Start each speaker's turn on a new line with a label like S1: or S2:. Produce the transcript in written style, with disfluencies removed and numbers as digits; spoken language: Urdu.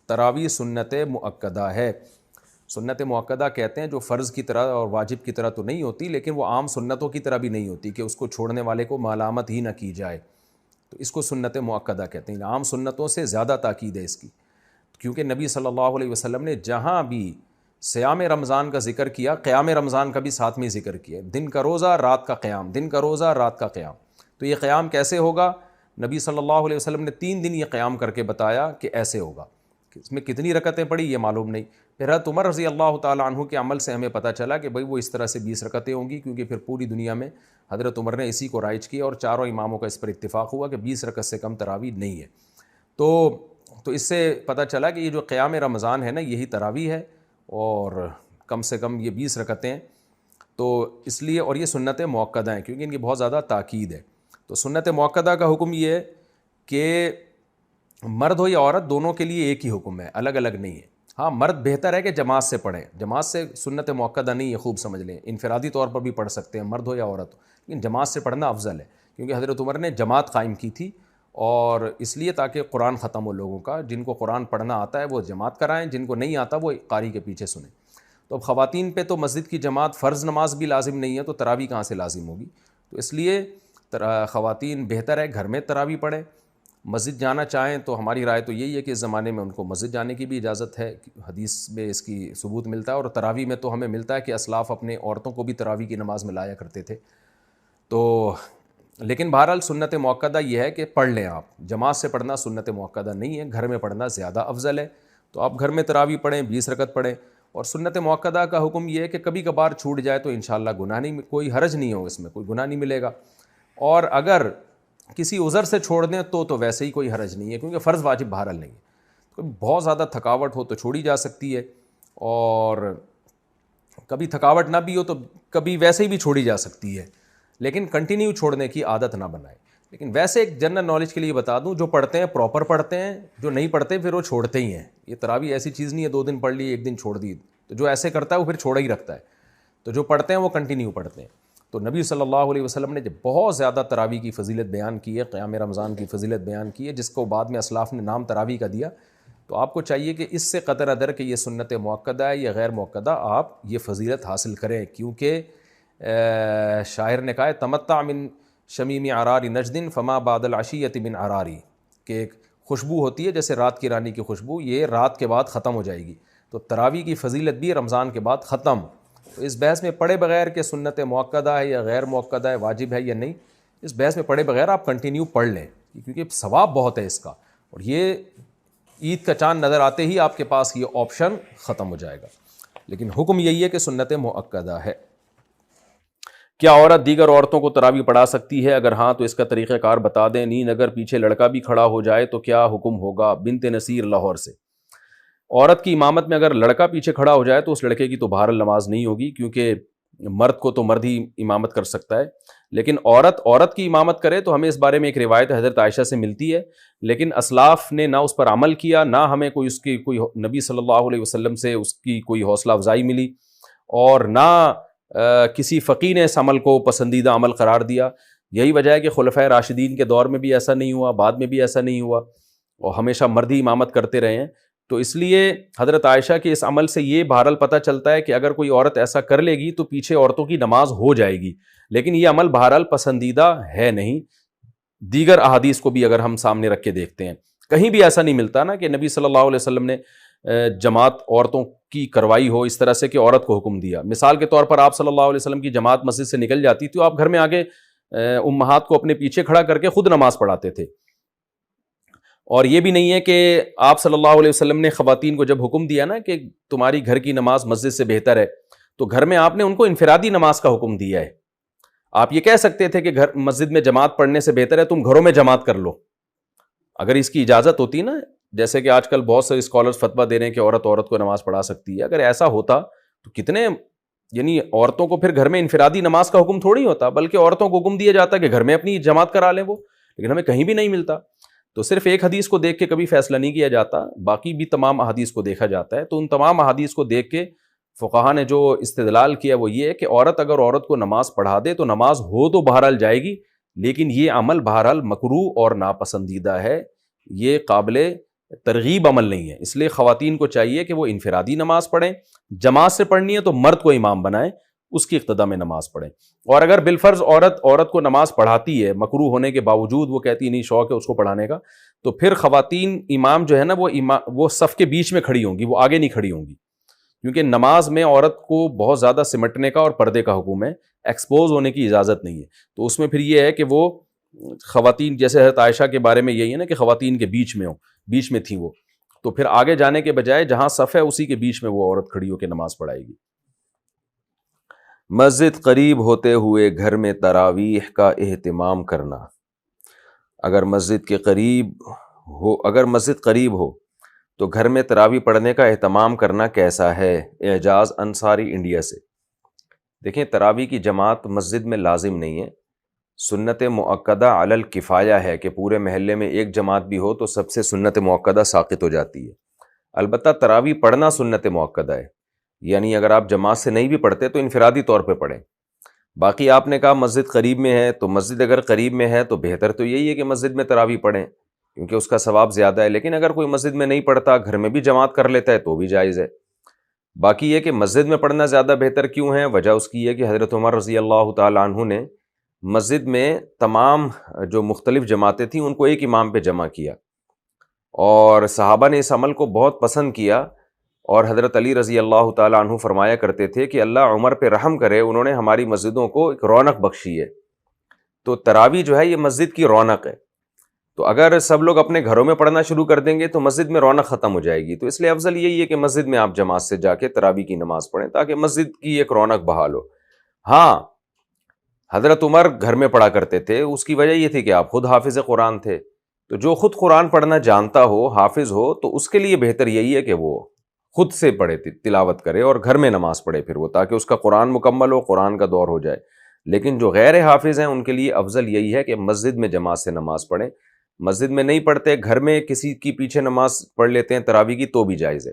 S1: تراویح سنت مؤکدہ ہے. سنت مؤکدہ کہتے ہیں جو فرض کی طرح اور واجب کی طرح تو نہیں ہوتی، لیکن وہ عام سنتوں کی طرح بھی نہیں ہوتی کہ اس کو چھوڑنے والے کو ملامت ہی نہ کی جائے، تو اس کو سنت مؤکدہ کہتے ہیں. عام سنتوں سے زیادہ تاکید ہے اس کی، کیونکہ نبی صلی اللہ علیہ وسلم نے جہاں بھی صیام رمضان کا ذکر کیا، قیام رمضان کا بھی ساتھ میں ذکر کیا. دن کا روزہ رات کا قیام، دن کا روزہ رات کا قیام. تو یہ قیام کیسے ہوگا؟ نبی صلی اللہ علیہ وسلم نے 3 دن یہ قیام کر کے بتایا کہ ایسے ہوگا. اس میں کتنی رکعتیں پڑھی یہ معلوم نہیں. پھر حضرت عمر رضی اللہ تعالیٰ عنہ کے عمل سے ہمیں پتہ چلا کہ بھئی وہ اس طرح سے 20 رکعتیں ہوں گی، کیونکہ پھر پوری دنیا میں حضرت عمر نے اسی کو رائج کیا اور چاروں اماموں کا اس پر اتفاق ہوا کہ 20 رکعت سے کم تراویح نہیں ہے. تو اس سے پتہ چلا کہ یہ جو قیام رمضان ہے نا، یہی تراویح ہے، اور کم سے کم یہ 20 رکعتیں. تو اس لیے، اور یہ سنت مؤکدہ ہیں کیونکہ ان کی بہت زیادہ تاکید ہے. تو سنت مؤکدہ کا حکم یہ ہے کہ مرد ہو یا عورت دونوں کے لیے ایک ہی حکم ہے، الگ الگ نہیں ہے. ہاں مرد بہتر ہے کہ جماعت سے پڑھیں، جماعت سے سنت مؤکدہ نہیں ہے، خوب سمجھ لیں. انفرادی طور پر بھی پڑھ سکتے ہیں مرد ہو یا عورت ہو، لیکن جماعت سے پڑھنا افضل ہے، کیونکہ حضرت عمر نے جماعت قائم کی تھی، اور اس لیے تاکہ قرآن ختم ہو لوگوں کا. جن کو قرآن پڑھنا آتا ہے وہ جماعت کرائیں، جن کو نہیں آتا وہ قاری کے پیچھے سنیں. تو اب خواتین پہ تو مسجد کی جماعت فرض نماز بھی لازم نہیں ہے، تو تراویح کہاں سے لازم ہوگی؟ تو اس لیے خواتین بہتر ہے گھر میں تراویح پڑھیں. مسجد جانا چاہیں تو ہماری رائے تو یہی ہے کہ اس زمانے میں ان کو مسجد جانے کی بھی اجازت ہے، حدیث میں اس کی ثبوت ملتا ہے. اور تراویح میں تو ہمیں ملتا ہے کہ اسلاف اپنے عورتوں کو بھی تراویح کی نماز میں لایا کرتے تھے. تو لیکن بہرحال سنت مؤکدہ یہ ہے کہ پڑھ لیں آپ. جماعت سے پڑھنا سنت مؤکدہ نہیں ہے، گھر میں پڑھنا زیادہ افضل ہے. تو آپ گھر میں تراویح پڑھیں، 20 رکعت پڑھیں. اور سنت مؤکدہ کا حکم یہ ہے کہ کبھی کبھار چھوٹ جائے تو انشاءاللہ گناہ نہیں، کوئی حرج نہیں ہو، اس میں کوئی گناہ نہیں ملے گا. اور اگر کسی عذر سے چھوڑ دیں تو ویسے ہی کوئی حرج نہیں ہے، کیونکہ فرض واجب بہرحال نہیں ہے. کوئی بہت زیادہ تھکاوٹ ہو تو چھوڑی جا سکتی ہے، اور کبھی تھکاوٹ نہ بھی ہو تو کبھی ویسے ہی بھی چھوڑی جا سکتی ہے، لیکن کنٹینیو چھوڑنے کی عادت نہ بنائیں. لیکن ویسے ایک جنرل نالج کے لیے بتا دوں، جو پڑھتے ہیں پراپر پڑھتے ہیں، جو نہیں پڑھتے پھر وہ چھوڑتے ہی ہیں. یہ تراویح ایسی چیز نہیں ہے 2 دن پڑھ لی 1 دن چھوڑ دی. تو جو ایسے کرتا ہے وہ پھر چھوڑا ہی رکھتا ہے. تو جو پڑھتے ہیں وہ کنٹینیو پڑھتے ہیں. تو نبی صلی اللہ علیہ وسلم نے جب بہت زیادہ تراویح کی فضیلت بیان کی ہے، قیام رمضان کی فضیلت بیان کی ہے، جس کو بعد میں اسلاف نے نام تراویح کا دیا، تو آپ کو چاہیے کہ اس سے قطع نظر کہ یہ سنت مؤکدہ ہے یا غیر مؤکدہ، آپ یہ فضیلت حاصل کریں. کیونکہ شاعر نے کہا ہے تمتع من شمیم عرار نجد فما بعد العشیۃ من عراری، کہ ایک خوشبو ہوتی ہے جیسے رات کی رانی کی خوشبو، یہ رات کے بعد ختم ہو جائے گی. تو تراویح کی فضیلت بھی رمضان کے بعد ختم. تو اس بحث میں پڑھے بغیر کہ سنت مؤکدہ ہے یا غیر مؤکدہ ہے، واجب ہے یا نہیں، اس بحث میں پڑھے بغیر آپ کنٹینیو پڑھ لیں، کیونکہ ثواب بہت ہے اس کا. اور یہ عید کا چاند نظر آتے ہی آپ کے پاس یہ آپشن ختم ہو جائے گا. لیکن حکم یہی ہے کہ سنت مؤکدہ ہے. کیا عورت دیگر عورتوں کو تراویح پڑھا سکتی ہے؟ اگر ہاں تو اس کا طریقہ کار بتا دیں. نیند اگر پیچھے لڑکا بھی کھڑا ہو جائے تو کیا حکم ہوگا؟ بنت نصیر لاہور سے. عورت کی امامت میں اگر لڑکا پیچھے کھڑا ہو جائے تو اس لڑکے کی تو بہرحال نماز نہیں ہوگی، کیونکہ مرد کو تو مرد ہی امامت کر سکتا ہے. لیکن عورت کی امامت کرے تو ہمیں اس بارے میں ایک روایت حضرت عائشہ سے ملتی ہے، لیکن اسلاف نے نہ اس پر عمل کیا، نہ ہمیں کوئی نبی صلی اللہ علیہ وسلم سے اس کی کوئی حوصلہ افزائی ملی، اور نہ کسی فقیہ نے اس عمل کو پسندیدہ عمل قرار دیا. یہی وجہ ہے کہ خلفائے راشدین کے دور میں بھی ایسا نہیں ہوا، بعد میں بھی ایسا نہیں ہوا، اور ہمیشہ مرد ہی امامت کرتے رہے ہیں. تو اس لیے حضرت عائشہ کے اس عمل سے یہ بہرحال پتہ چلتا ہے کہ اگر کوئی عورت ایسا کر لے گی تو پیچھے عورتوں کی نماز ہو جائے گی، لیکن یہ عمل بہرحال پسندیدہ ہے نہیں. دیگر احادیث کو بھی اگر ہم سامنے رکھ کے دیکھتے ہیں، کہیں بھی ایسا نہیں ملتا نا کہ نبی صلی اللہ علیہ وسلم نے جماعت عورتوں کی کروائی ہو اس طرح سے کہ عورت کو حکم دیا. مثال کے طور پر آپ صلی اللہ علیہ وسلم کی جماعت مسجد سے نکل جاتی تو آپ گھر میں آگے امہات کو اپنے پیچھے کھڑا کر کے خود نماز پڑھاتے تھے. اور یہ بھی نہیں ہے کہ آپ صلی اللہ علیہ وسلم نے خواتین کو جب حکم دیا نا کہ تمہاری گھر کی نماز مسجد سے بہتر ہے، تو گھر میں آپ نے ان کو انفرادی نماز کا حکم دیا ہے. آپ یہ کہہ سکتے تھے کہ مسجد میں جماعت پڑھنے سے بہتر ہے تم گھروں میں جماعت کر لو، اگر اس کی اجازت ہوتی نا. جیسے کہ آج کل بہت سے اسکالرز فتویٰ دے رہے ہیں کہ عورت کو نماز پڑھا سکتی ہے. اگر ایسا ہوتا تو کتنے، یعنی عورتوں کو پھر گھر میں انفرادی نماز کا حکم تھوڑی ہوتا، بلکہ عورتوں کو حکم دیا جاتا کہ گھر میں اپنی جماعت کرا لیں وہ. لیکن ہمیں کہیں بھی نہیں ملتا. تو صرف ایک حدیث کو دیکھ کے کبھی فیصلہ نہیں کیا جاتا، باقی بھی تمام احادیث کو دیکھا جاتا ہے. تو ان تمام احادیث کو دیکھ کے فقہا نے جو استدلال کیا وہ یہ ہے کہ اگر عورت کو نماز پڑھا دے تو نماز ہو تو بہرحال جائے گی، لیکن یہ عمل بہرحال مکروہ اور ناپسندیدہ ہے، یہ قابل ترغیب عمل نہیں ہے. اس لیے خواتین کو چاہیے کہ وہ انفرادی نماز پڑھیں، جماعت سے پڑھنی ہے تو مرد کو امام بنائیں، اس کی اقتدا میں نماز پڑھیں. اور اگر بالفرض عورت کو نماز پڑھاتی ہے، مکروہ ہونے کے باوجود وہ کہتی نہیں شوق ہے اس کو پڑھانے کا، تو پھر خواتین امام جو ہے نا وہ صف کے بیچ میں کھڑی ہوں گی، وہ آگے نہیں کھڑی ہوں گی، کیونکہ نماز میں عورت کو بہت زیادہ سمٹنے کا اور پردے کا حکم ہے، ایکسپوز ہونے کی اجازت نہیں ہے. تو اس میں پھر یہ ہے کہ وہ خواتین، جیسے حضرت عائشہ کے بارے میں یہی ہے نا کہ خواتین کے بیچ میں ہوں، بیچ میں تھیں وہ، تو پھر آگے جانے کے بجائے جہاں صف ہے اسی کے بیچ میں وہ عورت کھڑی ہو کے نماز پڑھائے گی. مسجد قریب ہوتے ہوئے گھر میں تراویح کا اہتمام کرنا. اگر مسجد قریب ہو تو گھر میں تراویح پڑھنے کا اہتمام کرنا کیسا ہے؟ اعجاز انصاری انڈیا سے. دیکھیں، تراویح کی جماعت مسجد میں لازم نہیں ہے، سنت مؤکدہ علی الکفایہ ہے کہ پورے محلے میں ایک جماعت بھی ہو تو سب سے سنت مؤکدہ ساقط ہو جاتی ہے. البتہ تراویح پڑھنا سنت مؤکدہ ہے، یعنی اگر آپ جماعت سے نہیں بھی پڑھتے تو انفرادی طور پہ پڑھیں. باقی آپ نے کہا مسجد قریب میں ہے، تو مسجد اگر قریب میں ہے تو بہتر تو یہی ہے کہ مسجد میں تراویح پڑھیں، کیونکہ اس کا ثواب زیادہ ہے. لیکن اگر کوئی مسجد میں نہیں پڑھتا، گھر میں بھی جماعت کر لیتا ہے تو بھی جائز ہے. باقی یہ کہ مسجد میں پڑھنا زیادہ بہتر کیوں ہے، وجہ اس کی ہے کہ حضرت عمر رضی اللہ تعالیٰ عنہ نے مسجد میں تمام جو مختلف جماعتیں تھیں ان کو ایک امام پہ جمع کیا، اور صحابہ نے اس عمل کو بہت پسند کیا. اور حضرت علی رضی اللہ تعالیٰ عنہ فرمایا کرتے تھے کہ اللہ عمر پہ رحم کرے، انہوں نے ہماری مسجدوں کو ایک رونق بخشی ہے. تو تراویح جو ہے یہ مسجد کی رونق ہے، تو اگر سب لوگ اپنے گھروں میں پڑھنا شروع کر دیں گے تو مسجد میں رونق ختم ہو جائے گی. تو اس لیے افضل یہی ہے کہ مسجد میں آپ جماعت سے جا کے تراویح کی نماز پڑھیں تاکہ مسجد کی ایک رونق بحال ہو. ہاں، حضرت عمر گھر میں پڑھا کرتے تھے، اس کی وجہ یہ تھی کہ آپ خود حافظ قرآن تھے. تو جو خود قرآن پڑھنا جانتا ہو، حافظ ہو، تو اس کے لیے بہتر یہی ہے کہ وہ خود سے پڑھے، تلاوت کرے اور گھر میں نماز پڑھے پھر وہ، تاکہ اس کا قرآن مکمل ہو، قرآن کا دور ہو جائے. لیکن جو غیر حافظ ہیں ان کے لیے افضل یہی ہے کہ مسجد میں جماعت سے نماز پڑھیں. مسجد میں نہیں پڑھتے، گھر میں کسی کی پیچھے نماز پڑھ لیتے ہیں تراویح کی تو بھی جائز ہے.